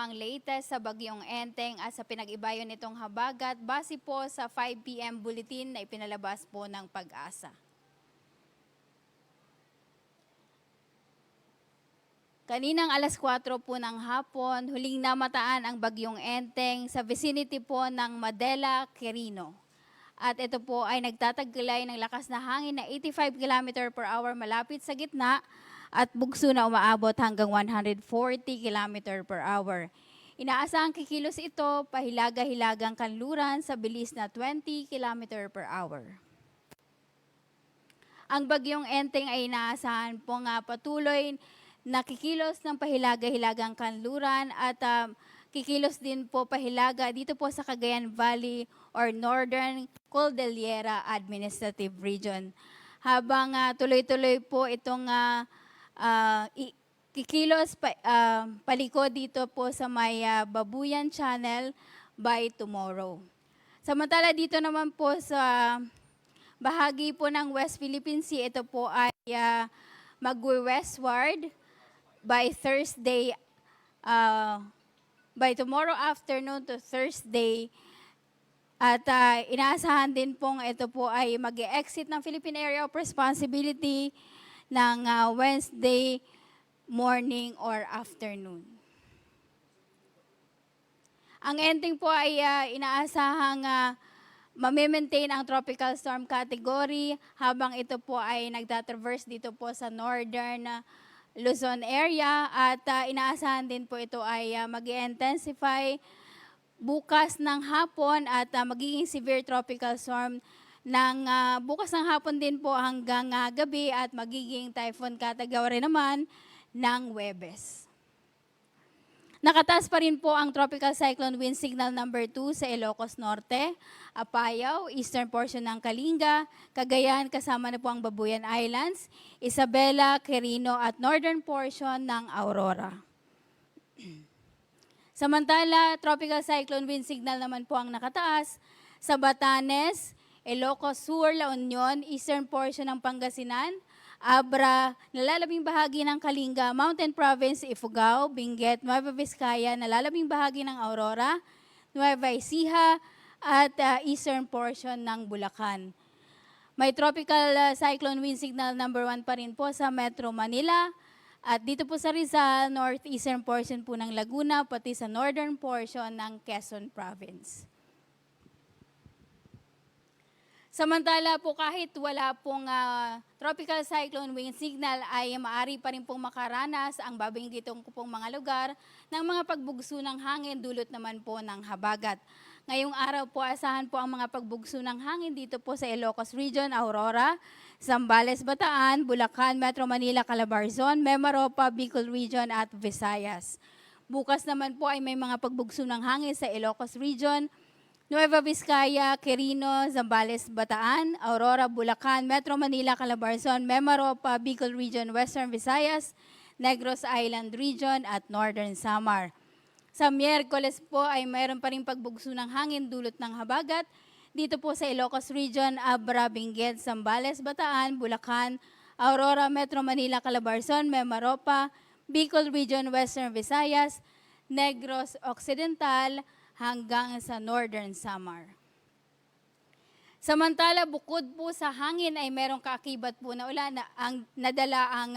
ang latest sa Bagyong Enteng at sa pinag-ibayo nitong habagat base po sa 5 p.m. bulletin na ipinalabas po ng Pag-asa. Kaninang alas 4 po ng hapon, huling namataan ang Bagyong Enteng sa vicinity po ng Madela, Quirino. At ito po ay nagtataglay ng lakas na hangin na 85 km per hour malapit sa gitna at bugso na umaabot hanggang 140 km per hour. Inaasahang kikilos ito pahilaga-hilagang kanluran sa bilis na 20 km per hour. Ang Bagyong Enteng ay inaasahan po nga patuloy na kikilos ng pahilaga-hilagang kanluran at kikilos din po pahilaga dito po sa Cagayan Valley or Northern Cordillera Administrative Region. Habang tuloy-tuloy po itong kikilos palikod dito po sa may Babuyan Channel by tomorrow. Samantala dito naman po sa bahagi po ng West Philippine Sea, ito po ay mag-westward by Thursday, by tomorrow afternoon to Thursday. At inaasahan din pong ito po ay mag-exit ng Philippine Area of Responsibility ng Wednesday morning or afternoon. Ang ending po ay inaasahang ma-maintain ang tropical storm category habang ito po ay nagtatraverse dito po sa northern Luzon area at inaasahan din po ito ay mag-intensify bukas ng hapon at magiging severe tropical storm ng bukas ng hapon din po hanggang gabi at magiging typhoon category naman ng Huwebes. Nakataas pa rin po ang tropical cyclone wind signal number 2 sa Ilocos Norte, Apayao, eastern portion ng Kalinga, Cagayan kasama na po ang Babuyan Islands, Isabela, Quirino at northern portion ng Aurora. Samantala, tropical cyclone wind signal naman po ang nakataas sa Batanes, Ilocos Sur, La Union, eastern portion ng Pangasinan, Abra, nalalabing bahagi ng Kalinga, Mountain Province, Ifugao, Benguet, Nueva Vizcaya, nalalabing bahagi ng Aurora, Nueva Ecija, at eastern portion ng Bulacan. May tropical cyclone wind signal number 1 pa rin po sa Metro Manila, at dito po sa Rizal, northeastern portion po ng Laguna, pati sa northern portion ng Quezon Province. Samantala po kahit wala pong tropical cyclone wind signal ay maaari pa rin pong makaranas ang babanggitong ko pong mga lugar ng mga pagbugso ng hangin dulot naman po ng habagat. Ngayong araw po asahan po ang mga pagbugso ng hangin dito po sa Ilocos Region, Aurora, Zambales, Bataan, Bulacan, Metro Manila, Calabarzon, Mimaropa, Bicol Region at Visayas. Bukas naman po ay may mga pagbugso ng hangin sa Ilocos Region, Nueva Vizcaya, Quirino, Zambales, Bataan, Aurora, Bulacan, Metro Manila, Calabarzon, Mimaropa, Bicol Region, Western Visayas, Negros Island Region at Northern Samar. Sa Miyerkules po ay mayroon pa rin pagbugso ng hangin dulot ng habagat dito po sa Ilocos Region, Abra, Benguet, Zambales, Bataan, Bulacan, Aurora, Metro Manila, Calabarzon, Mimaropa, Bicol Region, Western Visayas, Negros Occidental, hanggang sa Northern Samar. Samantala, bukod po sa hangin ay merong kaakibat po na ulan na ang nadala ang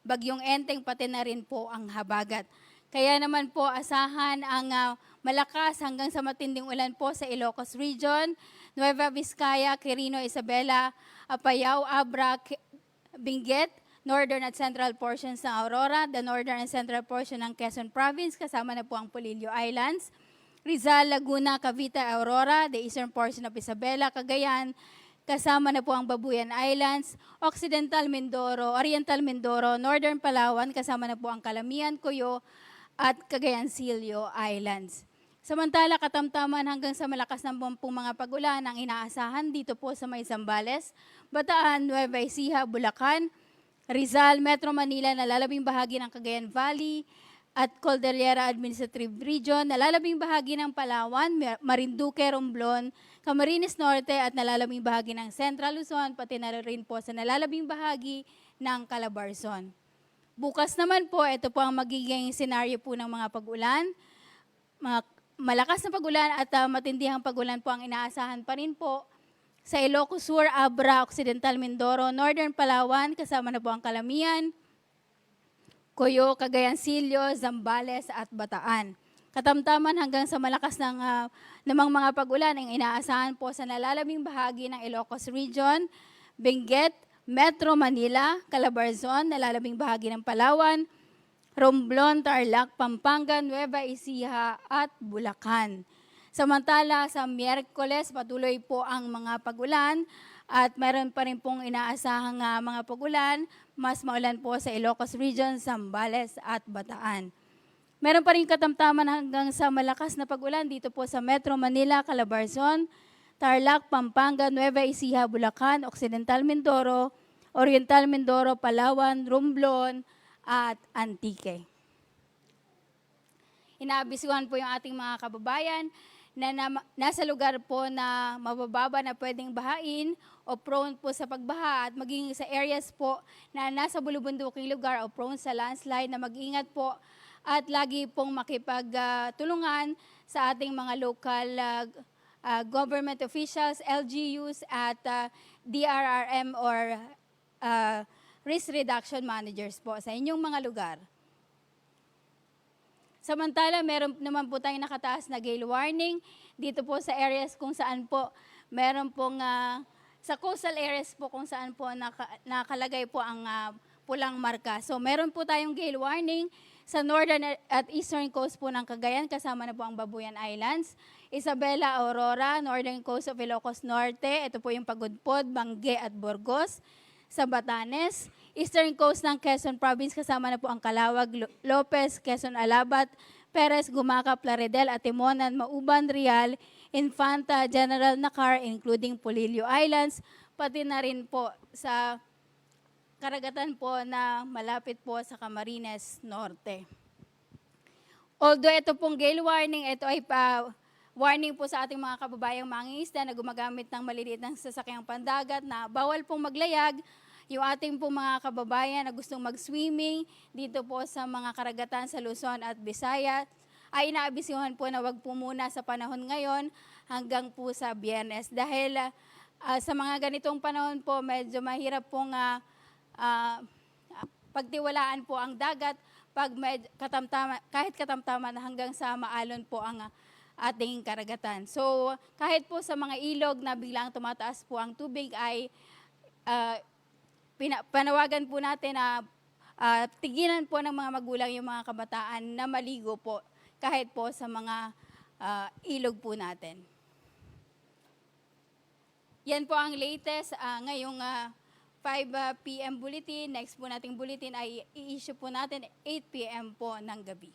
Bagyong Enteng pati na rin po ang habagat. Kaya naman po asahan ang malakas hanggang sa matinding ulan po sa Ilocos Region, Nueva Vizcaya, Quirino, Isabela, Apayao, Abra, Benguet, northern at central portions ng Aurora, the northern and central portion ng Quezon Province, kasama na po ang Polillo Islands, Rizal, Laguna, Cavite, Aurora, the eastern portion of Isabela, Cagayan, kasama na po ang Babuyan Islands, Occidental Mindoro, Oriental Mindoro, Northern Palawan, kasama na po ang Calamian, Cuyo, at Cagayan-Silio Islands. Samantala, katamtaman hanggang sa malakas ng pong mga pag-ulan ang inaasahan dito po sa may Zambales, Bataan, Nueva Ecija, Bulacan, Rizal, Metro Manila, nalalabing bahagi ng Cagayan Valley, at Cordillera Administrative Region, nalalabing bahagi ng Palawan, Marinduque, Romblon, Camarines Norte at nalalabing bahagi ng Central Luzon, pati na rin po sa nalalabing bahagi ng Calabarzon. Bukas naman po, ito po ang magiging senaryo po ng mga pag-ulan. malakas na pagulan at matindihang pagulan po ang inaasahan pa rin po sa Ilocos Sur, Abra, Occidental Mindoro, Northern Palawan, kasama na po ang Calamian, Cuyo, Cagayan Silio, Zambales at Bataan. Katamtaman hanggang sa malakas namang mga pagulan ang inaasahan po sa nalalabing bahagi ng Ilocos Region, Benguet, Metro Manila, Calabarzon, nalalabing bahagi ng Palawan, Romblon, Tarlac, Pampanga, Nueva Ecija at Bulacan. Samantala sa Miyerkules patuloy po ang mga pagulan at mayroon pa rin pong inaasahang mga pagulan, mas maulan po sa Ilocos Region, Zambales at Bataan. Meron pa rin katamtaman hanggang sa malakas na pagulan dito po sa Metro Manila, Calabarzon, Tarlac, Pampanga, Nueva Ecija, Bulacan, Occidental Mindoro, Oriental Mindoro, Palawan, Romblon at Antique. Inaabisuhan po yung ating mga kababayan na nasa lugar po na mabababa na pwedeng bahain o prone po sa pagbaha at maging sa areas po na nasa bulubunduking lugar o prone sa landslide na mag-ingat po at lagi pong makipagtulungan sa ating mga local government officials, LGUs at DRRM or risk reduction managers po sa inyong mga lugar. Samantala, meron naman po tayong nakataas na gale warning dito po sa areas kung saan po meron pong sa coastal areas po kung saan po nakalagay po ang pulang marka. So meron po tayong gale warning sa northern at eastern coast po ng Cagayan, kasama na po ang Babuyan Islands, Isabela, Aurora, northern coast of Ilocos Norte, ito po yung Pagudpod, Benguet at Burgos, sa Batanes, eastern coast ng Quezon Province, kasama na po ang Calawag, Lopez, Quezon Alabat, Perez, Gumaca, Plaridel, Atimonan, Mauban, Real, Infanta, General Nakar, including Polillo Islands, pati na rin po sa karagatan po na malapit po sa Camarines Norte. Although ito pong gale warning, ito ay warning po sa ating mga kababayang mangingisda na gumagamit ng maliliit ng sasakyang pandagat na bawal pong maglayag. Yung ating po mga kababayan na gustong mag-swimming dito po sa mga karagatan sa Luzon at Visayas ay inaabisuhan po na wag po muna sa panahon ngayon hanggang po sa Biyernes. Dahil sa mga ganitong panahon po medyo mahirap pong pagtiwalaan po ang dagat pag kahit katamtaman hanggang sa maalon po ang ating karagatan. So kahit po sa mga ilog na biglang tumataas po ang tubig ay panawagan po natin na tigilan po ng mga magulang yung mga kabataan na maligo po kahit po sa mga ilog po natin. Yan po ang latest ngayong 5 p.m. bulletin. Next po nating bulletin ay i-issue po natin 8 p.m. po ng gabi.